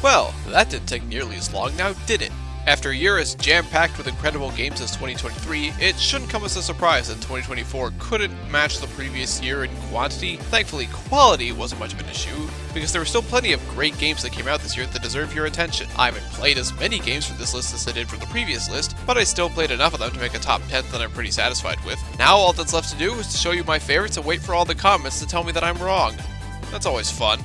Well, that didn't take nearly as long now, did it? After a year as jam-packed with incredible games as 2023, it shouldn't come as a surprise that 2024 couldn't match the previous year in quantity. Thankfully, quality wasn't much of an issue, because there were still plenty of great games that came out this year that deserve your attention. I haven't played as many games from this list as I did from the previous list, but I still played enough of them to make a top 10 that I'm pretty satisfied with. Now all that's left to do is to show you my favorites and wait for all the comments to tell me that I'm wrong. That's always fun.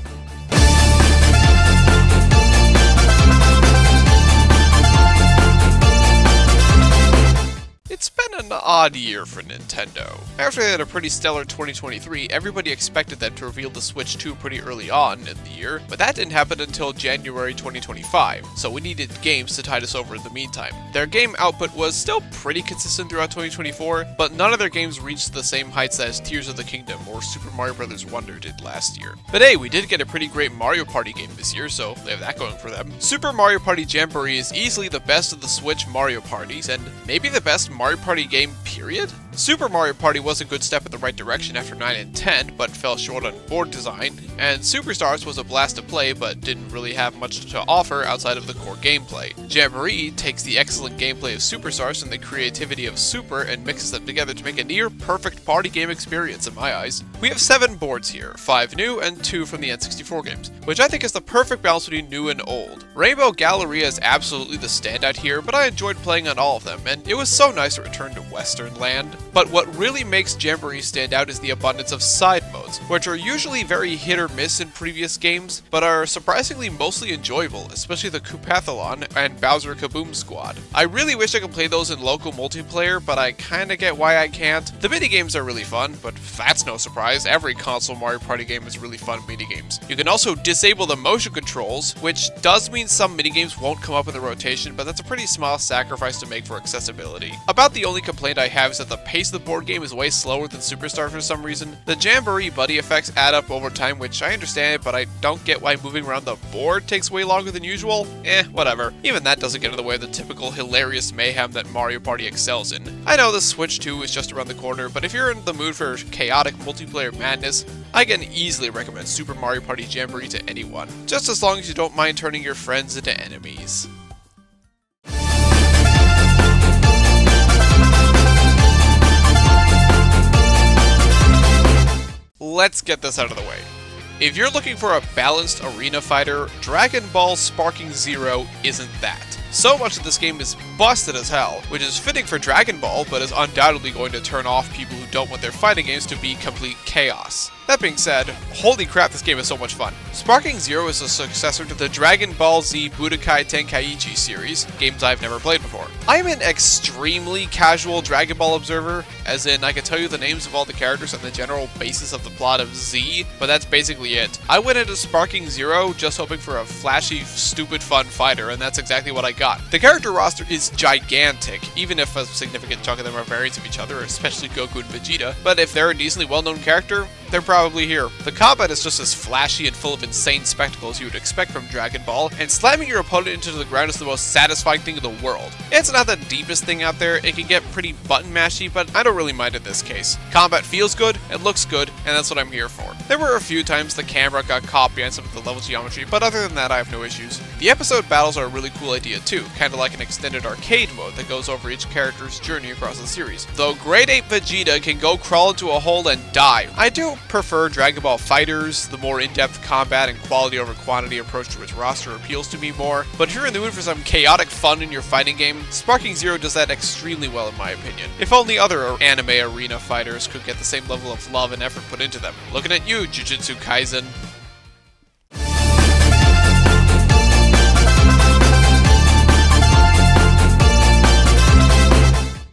It's been an odd year for Nintendo. After they had a pretty stellar 2023, everybody expected them to reveal the Switch 2 pretty early on in the year, but that didn't happen until January 2025, so we needed games to tide us over in the meantime. Their game output was still pretty consistent throughout 2024, but none of their games reached the same heights as Tears of the Kingdom or Super Mario Bros. Wonder did last year. But hey, we did get a pretty great Mario Party game this year, so they have that going for them. Super Mario Party Jamboree is easily the best of the Switch Mario Parties, and maybe the best Mario Party game, period? Super Mario Party was a good step in the right direction after 9 and 10, but fell short on board design, and Superstars was a blast to play, but didn't really have much to offer outside of the core gameplay. Jamboree takes the excellent gameplay of Superstars and the creativity of Super and mixes them together to make a near-perfect party game experience in my eyes. We have 7 boards here, 5 new and 2 from the N64 games, which I think is the perfect balance between new and old. Rainbow Galleria is absolutely the standout here, but I enjoyed playing on all of them, and it was so nice to return to Western Land. But what really makes Jamboree stand out is the abundance of side modes, which are usually very hit or miss in previous games, but are surprisingly mostly enjoyable, especially the Koopathlon and Bowser Kaboom Squad. I really wish I could play those in local multiplayer, but I kinda get why I can't. The minigames are really fun, but that's no surprise, every console Mario Party game is really fun minigames. You can also disable the motion controls, which does mean some minigames won't come up in the rotation, but that's a pretty small sacrifice to make for accessibility. About the only complaint I have is that the pace of the board game is way slower than Superstar for some reason. The Jamboree buddy effects add up over time, which I understand, but I don't get why moving around the board takes way longer than usual. Whatever. Even that doesn't get in the way of the typical hilarious mayhem that Mario Party excels in. I know the Switch 2 is just around the corner, but if you're in the mood for chaotic multiplayer madness, I can easily recommend Super Mario Party Jamboree to anyone, just as long as you don't mind turning your friends into enemies. Let's get this out of the way. If you're looking for a balanced arena fighter, Dragon Ball Sparking Zero isn't that. So much of this game is busted as hell, which is fitting for Dragon Ball, but is undoubtedly going to turn off people who don't want their fighting games to be complete chaos. That being said, holy crap, this game is so much fun. Sparking Zero is a successor to the Dragon Ball Z Budokai Tenkaichi series, games I've never played before. I'm an extremely casual Dragon Ball observer, as in I can tell you the names of all the characters and the general basis of the plot of Z, but that's basically it. I went into Sparking Zero just hoping for a flashy, stupid, fun fighter, and that's exactly what I got. The character roster is gigantic, even if a significant chunk of them are variants of each other, especially Goku and Vegeta, but if they're a decently well-known character, they're probably here. The combat is just as flashy and full of insane spectacles you would expect from Dragon Ball, and slamming your opponent into the ground is the most satisfying thing in the world. It's not the deepest thing out there, it can get pretty button mashy, but I don't really mind in this case. Combat feels good, it looks good, and that's what I'm here for. There were a few times the camera got caught behind some of the level geometry, but other than that I have no issues. The episode battles are a really cool idea too, kinda like an extended arcade mode that goes over each character's journey across the series. Though Grade 8 Vegeta can go crawl into a hole and die, I do prefer Dragon Ball FighterZ, the more in-depth combat and quality over quantity approach to its roster appeals to me more, but if you're in the mood for some chaotic fun in your fighting game, Sparking Zero does that extremely well in my opinion. If only other anime arena fighters could get the same level of love and effort put into them. Looking at you, Jujutsu Kaisen.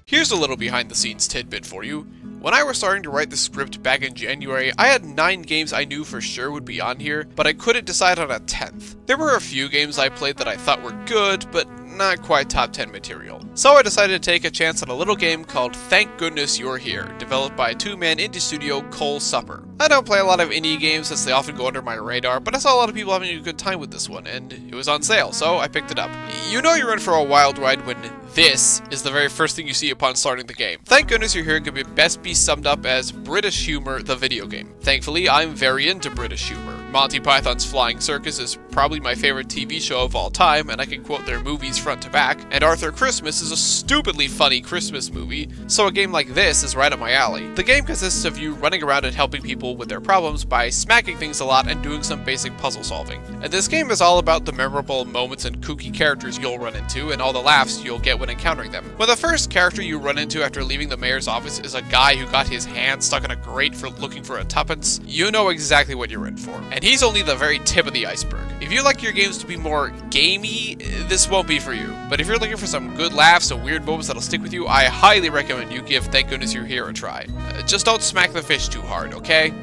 Here's a little behind the scenes tidbit for you. When I was starting to write the script back in January, I had 9 games I knew for sure would be on here, but I couldn't decide on a 10th. There were a few games I played that I thought were good, but not quite top 10 material. So I decided to take a chance on a little game called Thank Goodness You're Here, developed by 2-man indie studio Cole Supper. I don't play a lot of indie games since they often go under my radar, but I saw a lot of people having a good time with this one, and it was on sale, so I picked it up. You know you're in for a wild ride when this is the very first thing you see upon starting the game. Thank Goodness You're Here could best be summed up as British humor, the video game. Thankfully, I'm very into British humor. Monty Python's Flying Circus is probably my favorite TV show of all time, and I can quote their movies front to back, and Arthur Christmas is a stupidly funny Christmas movie, so a game like this is right up my alley. The game consists of you running around and helping people with their problems by smacking things a lot and doing some basic puzzle solving. And this game is all about the memorable moments and kooky characters you'll run into, and all the laughs you'll get when encountering them. When the first character you run into after leaving the mayor's office is a guy who got his hand stuck in a grate for looking for a tuppence, you know exactly what you're in for. And he's only the very tip of the iceberg. If you like your games to be more gamey, this won't be for you. But if you're looking for some good laughs and weird moments that'll stick with you, I highly recommend you give Thank Goodness You're Here a try. Just don't smack the fish too hard, okay?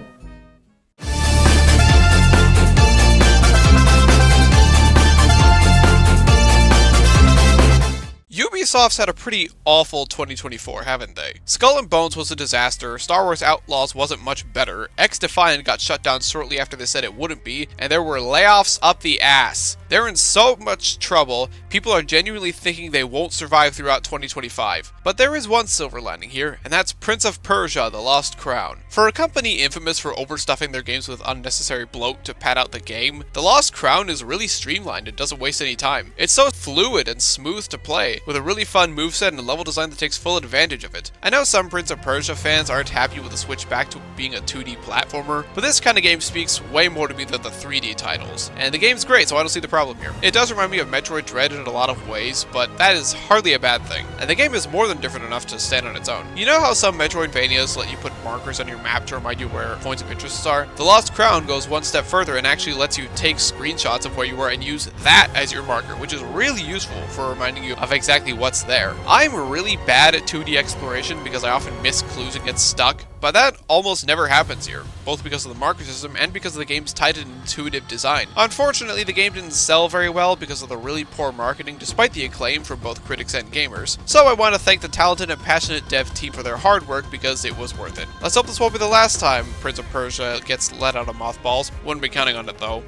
Ubisoft's had a pretty awful 2024, haven't they? Skull and Bones was a disaster, Star Wars Outlaws wasn't much better, X-Defiant got shut down shortly after they said it wouldn't be, and there were layoffs up the ass. They're in so much trouble, people are genuinely thinking they won't survive throughout 2025. But there is one silver lining here, and that's Prince of Persia: The Lost Crown. For a company infamous for overstuffing their games with unnecessary bloat to pad out the game, The Lost Crown is really streamlined and doesn't waste any time. It's so fluid and smooth to play, with a really fun moveset and a level design that takes full advantage of it. I know some Prince of Persia fans aren't happy with the switch back to being a 2D platformer, but this kind of game speaks way more to me than the 3D titles. And the game's great, so I don't see the problem here. It does remind me of Metroid Dread in a lot of ways, but that is hardly a bad thing. And the game is more than different enough to stand on its own. You know how some Metroidvanias let you put markers on your map to remind you where points of interest are? The Lost Crown goes one step further and actually lets you take screenshots of where you were and use that as your marker, which is really useful for reminding you of exactly what's there. I'm really bad at 2D exploration because I often miss clues and get stuck, but that almost never happens here, both because of the marker system and because of the game's tight and intuitive design. Unfortunately, the game didn't sell very well because of the really poor marketing, despite the acclaim from both critics and gamers. So I want to thank the talented and passionate dev team for their hard work because it was worth it. Let's hope this won't be the last time Prince of Persia gets let out of mothballs. Wouldn't be counting on it though.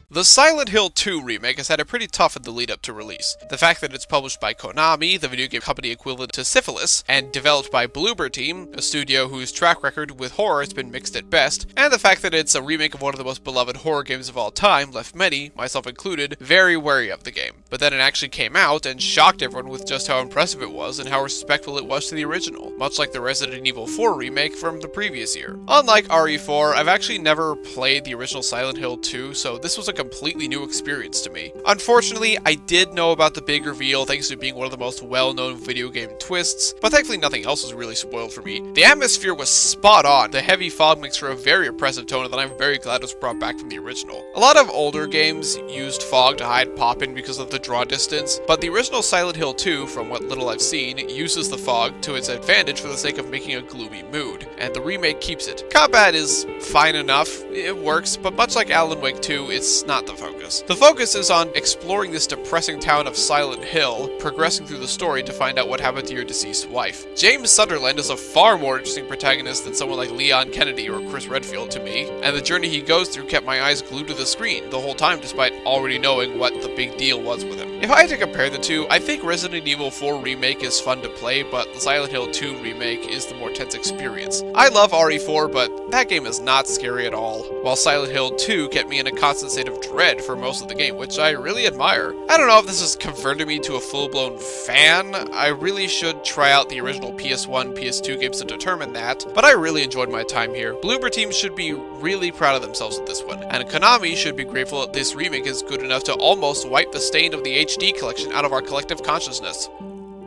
The Silent Hill 2 remake has had it pretty tough in the lead up to release. The fact that it's published by Konami, the video game company equivalent to Syphilis, and developed by Bloober Team, a studio whose track record with horror has been mixed at best, and the fact that it's a remake of one of the most beloved horror games of all time left many, myself included, very wary of the game. But then it actually came out and shocked everyone with just how impressive it was and how respectful it was to the original, much like the Resident Evil 4 remake from the previous year. Unlike RE4, I've actually never played the original Silent Hill 2, so this was a completely new experience to me. Unfortunately, I did know about the big reveal thanks to being one of the most well-known video game twists, but thankfully nothing else was really spoiled for me. The atmosphere was spot on. The heavy fog makes for a very oppressive tone that I'm very glad was brought back from the original. A lot of older games used fog to hide Poppin because of the draw distance, but the original Silent Hill 2, from what little I've seen, uses the fog to its advantage for the sake of making a gloomy mood, and the remake keeps it. Combat is fine enough, it works, but much like Alan Wake 2, it's not the focus. The focus is on exploring this depressing town of Silent Hill, progressing through the story to find out what happened to your deceased wife. James Sunderland is a far more interesting protagonist than someone like Leon Kennedy or Chris Redfield to me, and the journey he goes through kept my eyes glued to the screen the whole time despite already knowing what the big deal was with him. If I had to compare the two, I think Resident Evil 4 Remake is fun to play, but the Silent Hill 2 Remake is the more tense experience. I love RE4, but that game is not scary at all, while Silent Hill 2 kept me in a constant state of dread for most of the game, which I really admire. I don't know if this has converted me to a full-blown fan. I really should try out the original PS1, PS2 games to determine that, but I really enjoyed my time here. Bloober Team should be really proud of themselves with this one, and Konami should be grateful that this remake is good enough to almost wipe the stain of the HD collection out of our collective consciousness.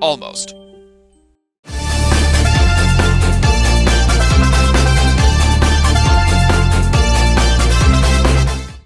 Almost.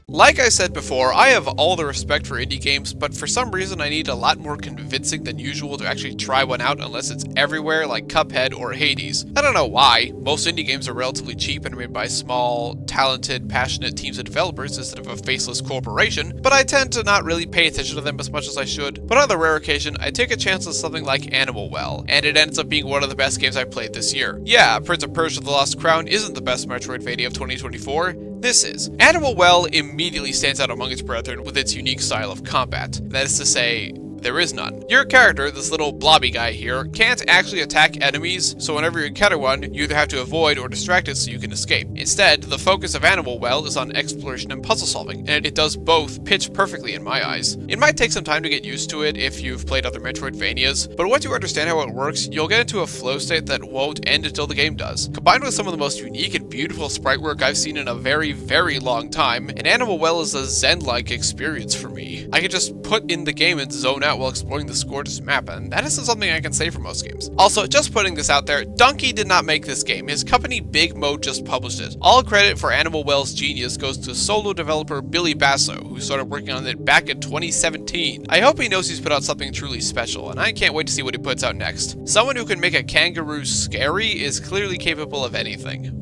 Like I said before, I have all the respect for indie games, but for some reason I need a lot more convincing than usual to actually try one out unless it's everywhere like Cuphead or Hades. I don't know why. Most indie games are relatively cheap and made by small, talented, passionate teams of developers instead of a faceless corporation, but I tend to not really pay attention to them as much as I should. But on the rare occasion, I take a chance on something like Animal Well, and it ends up being one of the best games I played this year. Yeah, Prince of Persia: The Lost Crown isn't the best Metroidvania of 2024. This is. Animal Well immediately stands out among its brethren with its unique style of combat. That is to say, there is none. Your character, this little blobby guy here, can't actually attack enemies, so whenever you encounter one, you either have to avoid or distract it so you can escape. Instead, the focus of Animal Well is on exploration and puzzle solving, and it does both pitch perfectly in my eyes. It might take some time to get used to it if you've played other Metroidvanias, but once you understand how it works, you'll get into a flow state that won't end until the game does. Combined with some of the most unique and beautiful sprite work I've seen in a very, very long time, and Animal Well is a zen-like experience for me. I can just put in the game and zone out while exploring this gorgeous map, and that isn't something I can say for most games. Also, just putting this out there, Donkey did not make this game. His company Big Mode just published it. All credit for Animal Well's genius goes to solo developer Billy Basso, who started working on it back in 2017. I hope he knows he's put out something truly special, and I can't wait to see what he puts out next. Someone who can make a kangaroo scary is clearly capable of anything.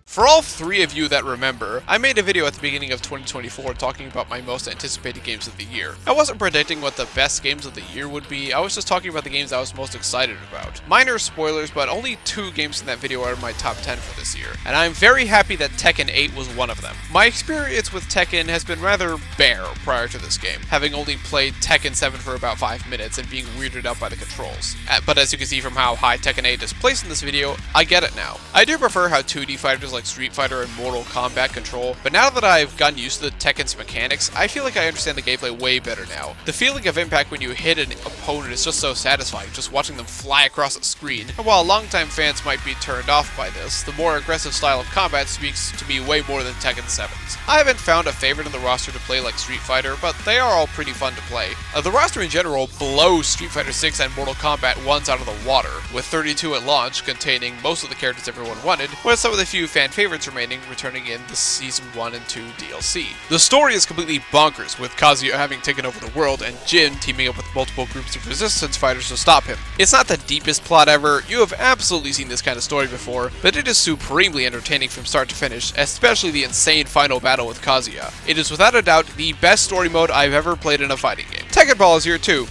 For all three of you that remember, I made a video at the beginning of 2024 talking about my most anticipated games of the year. I wasn't predicting what the best games of the year would be, I was just talking about the games I was most excited about. Minor spoilers, but only 2 games in that video are in my top 10 for this year, and I'm very happy that Tekken 8 was one of them. My experience with Tekken has been rather bare prior to this game, having only played Tekken 7 for about 5 minutes and being weirded out by the controls. But as you can see from how high Tekken 8 is placed in this video, I get it now. I do prefer how 2D fighters like Street Fighter and Mortal Kombat control, but now that I've gotten used to the Tekken's mechanics, I feel like I understand the gameplay way better now. The feeling of impact when you hit an opponent is just so satisfying, just watching them fly across the screen. And while longtime fans might be turned off by this, the more aggressive style of combat speaks to me way more than Tekken 7's. I haven't found a favorite in the roster to play like Street Fighter, but they are all pretty fun to play. The roster in general blows Street Fighter 6 and Mortal Kombat 1's out of the water, with 32 at launch containing most of the characters everyone wanted, with some of the few fan favorites remaining returning in the Season 1 and 2 DLC. The story is completely bonkers, with Kazuya having taken over the world and Jin teaming up with multiple groups of resistance fighters to stop him. It's not the deepest plot ever, you have absolutely seen this kind of story before, but it is supremely entertaining from start to finish, especially the insane final battle with Kazuya. It is without a doubt the best story mode I've ever played in a fighting game. Tekken Ball is here too.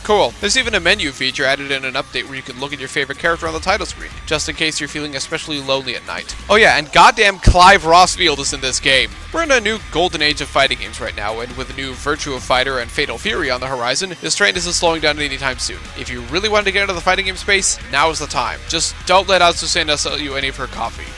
Cool. There's even a menu feature added in an update where you can look at your favorite character on the title screen, just in case you're feeling especially lonely at night. Oh yeah, and goddamn Clive Rossfield is in this game. We're in a new golden age of fighting games right now, and with the new Virtua Fighter and Fatal Fury on the horizon, this train isn't slowing down anytime soon. If you really want to get into the fighting game space, now is the time. Just don't let Azucena sell you any of her coffee.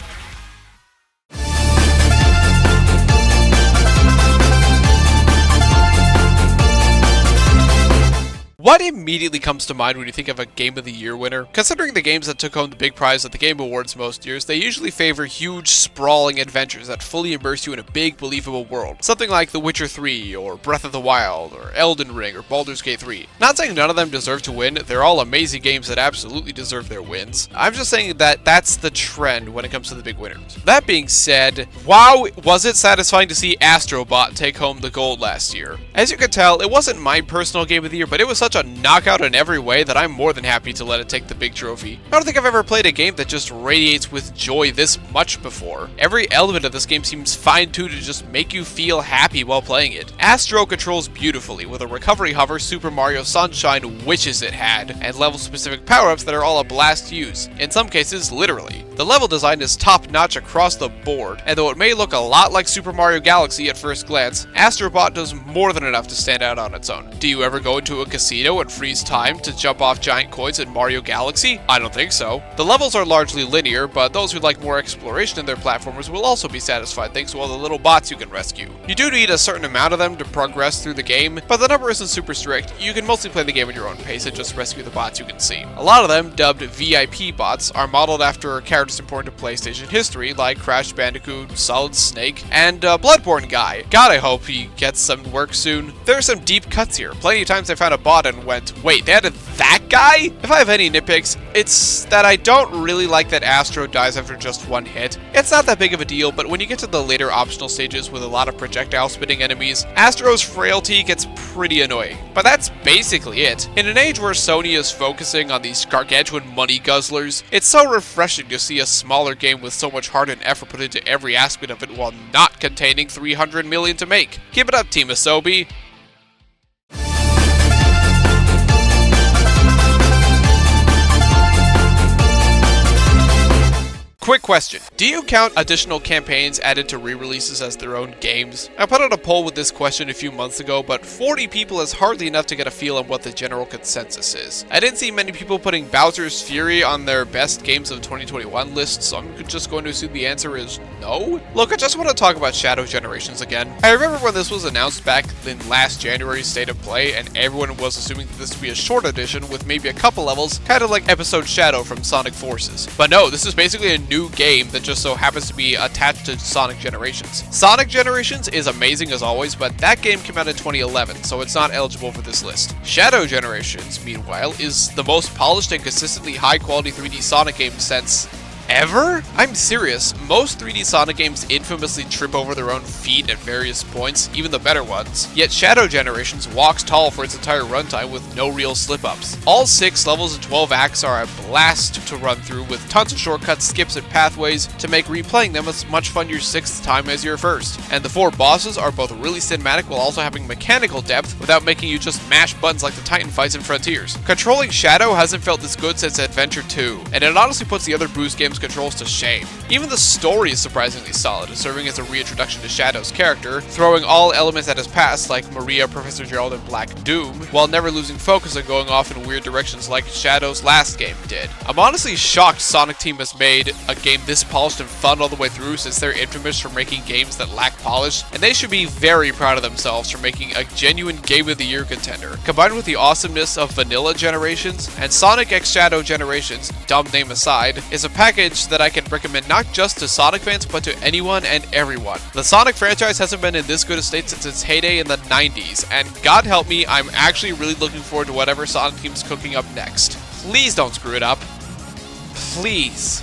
What immediately comes to mind when you think of a Game of the Year winner? Considering the games that took home the big prize at the Game Awards most years, they usually favor huge, sprawling adventures that fully immerse you in a big, believable world. Something like The Witcher 3, or Breath of the Wild, or Elden Ring, or Baldur's Gate 3. Not saying none of them deserve to win, they're all amazing games that absolutely deserve their wins. I'm just saying that that's the trend when it comes to the big winners. That being said, wow, was it satisfying to see Astro Bot take home the gold last year. As you can tell, it wasn't my personal Game of the Year, but it was such a knockout in every way that I'm more than happy to let it take the big trophy. I don't think I've ever played a game that just radiates with joy this much before. Every element of this game seems fine-tuned to just make you feel happy while playing it. Astro controls beautifully, with a recovery hover Super Mario Sunshine wishes it had, and level-specific power-ups that are all a blast to use, in some cases literally. The level design is top-notch across the board, and though it may look a lot like Super Mario Galaxy at first glance, Astro Bot does more than enough to stand out on its own. Do you ever go into a casino and freeze time to jump off giant coins in Mario Galaxy? I don't think so. The levels are largely linear, but those who like more exploration in their platformers will also be satisfied thanks to all the little bots you can rescue. You do need a certain amount of them to progress through the game, but the number isn't super strict. You can mostly play the game at your own pace and just rescue the bots you can see. A lot of them, dubbed VIP bots, are modeled after characters important to PlayStation history like Crash Bandicoot, Solid Snake, and Bloodborne guy. God, I hope he gets some work soon. There are some deep cuts here. Plenty of times I found a bot and went, wait, they added that guy? If I have any nitpicks, it's that I don't really like that Astro dies after just one hit. It's not that big of a deal, but when you get to the later optional stages with a lot of projectile spitting enemies, Astro's frailty gets pretty annoying. But that's basically it. In an age where Sony is focusing on these gargantuan money guzzlers, it's so refreshing to see a smaller game with so much heart and effort put into every aspect of it while not containing 300 million to make. Keep it up, Team Asobi. Quick question. Do you count additional campaigns added to re-releases as their own games? I put out a poll with this question a few months ago, but 40 people is hardly enough to get a feel on what the general consensus is. I didn't see many people putting Bowser's Fury on their best games of 2021 list, so I'm just going to assume the answer is no. Look, I just want to talk about Shadow Generations again. I remember when this was announced back in last January's State of Play, and everyone was assuming that this would be a short edition with maybe a couple levels, kind of like Episode Shadow from Sonic Forces. But no, this is basically a new game that just so happens to be attached to Sonic Generations. Sonic Generations is amazing as always, but that game came out in 2011, so it's not eligible for this list. Shadow Generations, meanwhile, is the most polished and consistently high-quality 3D Sonic game since ever? I'm serious. Most 3D Sonic games infamously trip over their own feet at various points, even the better ones. Yet Shadow Generations walks tall for its entire runtime with no real slip-ups. All 6 levels and 12 acts are a blast to run through with tons of shortcuts, skips, and pathways to make replaying them as much fun your 6th time as your first. And the 4 bosses are both really cinematic while also having mechanical depth without making you just mash buttons like the Titan fights in Frontiers. Controlling Shadow hasn't felt this good since Adventure 2, and it honestly puts the other Boost games controls to shame. Even the story is surprisingly solid, serving as a reintroduction to Shadow's character, throwing all elements at his past like Maria, Professor Gerald, and Black Doom, while never losing focus and going off in weird directions like Shadow's last game did. I'm honestly shocked Sonic Team has made a game this polished and fun all the way through, since they're infamous for making games that lack polish, and they should be very proud of themselves for making a genuine Game of the Year contender. Combined with the awesomeness of Vanilla Generations and Sonic X Shadow Generations, dumb name aside, is a package that I can recommend not just to Sonic fans, but to anyone and everyone. The Sonic franchise hasn't been in this good a state since its heyday in the 90s, and God help me, I'm actually really looking forward to whatever Sonic Team's cooking up next. Please don't screw it up. Please.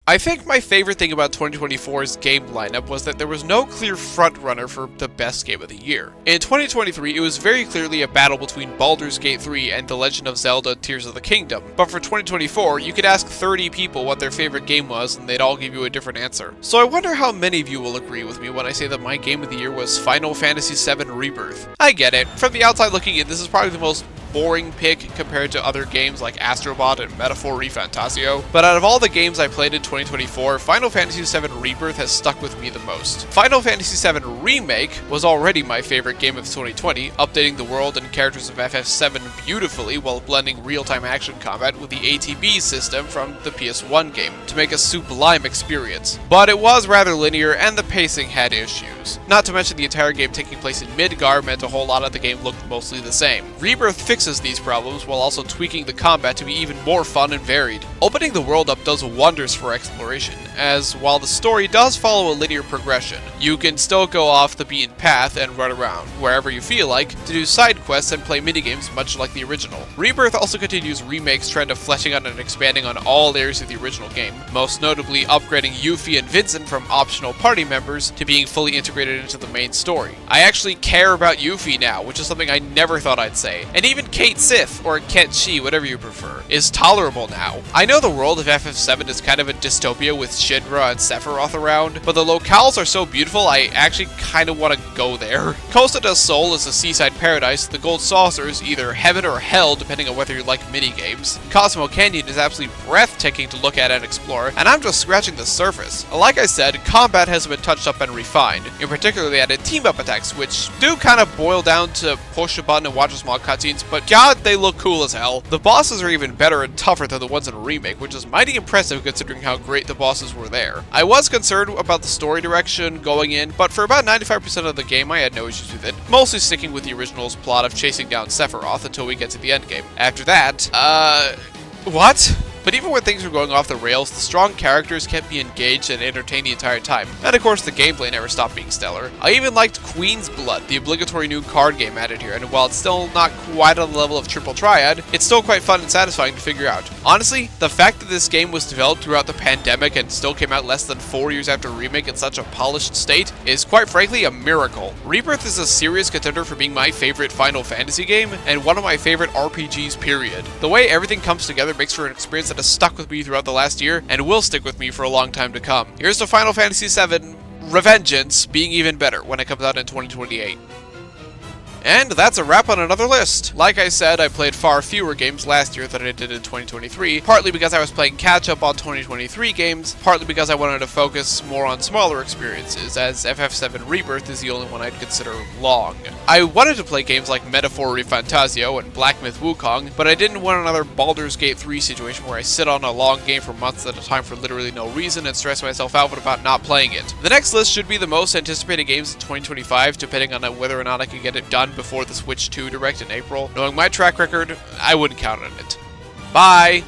I think my favorite thing about 2024's game lineup was that there was no clear frontrunner for the best game of the year. In 2023, it was very clearly a battle between Baldur's Gate 3 and The Legend of Zelda Tears of the Kingdom, but for 2024, you could ask 30 people what their favorite game was and they'd all give you a different answer. So I wonder how many of you will agree with me when I say that my game of the year was Final Fantasy VII Rebirth. I get it. From the outside looking in, this is probably the most boring pick compared to other games like Astrobot and Metaphor ReFantasio, but out of all the games I played in 2024, Final Fantasy VII Rebirth has stuck with me the most. Final Fantasy VII Remake was already my favorite game of 2020, updating the world and characters of FF7 beautifully while blending real-time action combat with the ATB system from the PS1 game to make a sublime experience. But it was rather linear and the pacing had issues. Not to mention the entire game taking place in Midgar meant a whole lot of the game looked mostly the same. Rebirth fixes these problems while also tweaking the combat to be even more fun and varied. Opening the world up does wonders for exploration, as while the story does follow a linear progression, you can still go off the beaten path and run around wherever you feel like to do side quests and play minigames much like the original. Rebirth also continues Remake's trend of fleshing out and expanding on all areas of the original game, most notably upgrading Yuffie and Vincent from optional party members to being fully integrated into the main story. I actually care about Yuffie now, which is something I never thought I'd say, and even Cait Sith, or Kenshi, whatever you prefer, is tolerable now. I know the world of FF7 is kind of a dystopia with Shinra and Sephiroth around, but the locales are so beautiful I actually kind of want to go there. Costa del Sol is a seaside paradise. The Gold Saucer is either heaven or hell depending on whether you like minigames. Cosmo Canyon is absolutely breathtaking to look at and explore, and I'm just scratching the surface. Like I said, combat has been touched up and refined. In particular, they added team-up attacks, which do kind of boil down to push a button and watch a small cutscenes, but god, they look cool as hell. The bosses are even better and tougher than the ones in Remake, which is mighty impressive considering how great the bosses were there. I was concerned about the story direction going in, but for about 95% of the game I had no issues with it, mostly sticking with the original's plot of chasing down Sephiroth until we get to the endgame. After that, what? But even when things were going off the rails, the strong characters kept me engaged and entertained the entire time. And of course, the gameplay never stopped being stellar. I even liked Queen's Blood, the obligatory new card game added here, and while it's still not quite on the level of Triple Triad, it's still quite fun and satisfying to figure out. Honestly, the fact that this game was developed throughout the pandemic and still came out less than 4 years after Remake in such a polished state is quite frankly a miracle. Rebirth is a serious contender for being my favorite Final Fantasy game, and one of my favorite RPGs period. The way everything comes together makes for an experience that has stuck with me throughout the last year and will stick with me for a long time to come. Here's to Final Fantasy VII Revengeance being even better when it comes out in 2028. And that's a wrap on another list. Like I said, I played far fewer games last year than I did in 2023, partly because I was playing catch-up on 2023 games, partly because I wanted to focus more on smaller experiences, as FF7 Rebirth is the only one I'd consider long. I wanted to play games like Metaphor ReFantazio and Black Myth Wukong, but I didn't want another Baldur's Gate 3 situation where I sit on a long game for months at a time for literally no reason and stress myself out about not playing it. The next list should be the most anticipated games in 2025, depending on whether or not I can get it done before the Switch 2 Direct in April. Knowing my track record, I wouldn't count on it. Bye!